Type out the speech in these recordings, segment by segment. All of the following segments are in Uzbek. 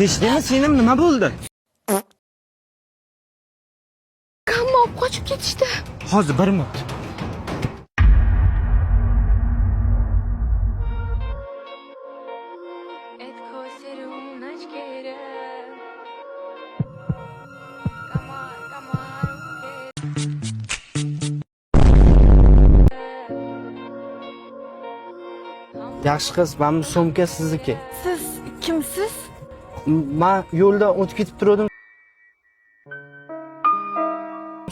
Teshdingmi, singlim, nima bo'ldi? Kamol qochib ketishdi. Hozir 1 minut. Yaxshi qiz, mana bu sumka sizniki. Siz kimsiz? Men yo'lda o'tib ketib turdim.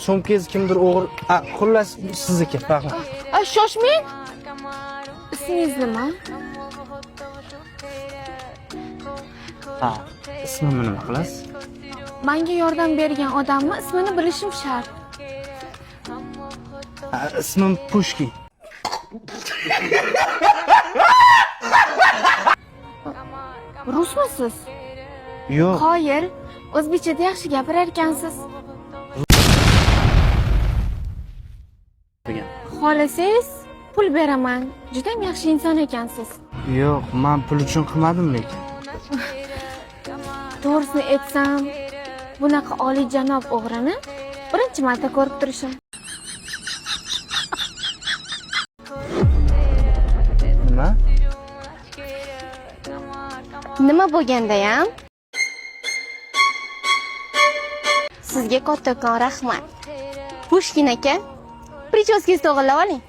Sumkangiz kimdir o'g'ri, xullas sizniki, rahmat. Shoshmang. Ismingiz nima? Ha, ismimni nima qilasiz? Menga yordam bergan odamni ismini bilishim shart. Ismim Pushkin. Rusmisiz? Yo'q. Qoyil, o'zbekchada yaxshi gapirar ekansiz. Xohlasangiz pul beraman. Juda ham yaxshi inson ekansiz. Yo'q, men pul uchun qilmadim lekin. To'g'risini aytsam, bunaqa oliyjanob o'g'rini birinchi marta ko'rib turishim. Nima? Nima bo'lganda ham sizga kattakon rahmat. Pushkin aka, prichoskangizni to'g'rilab oling.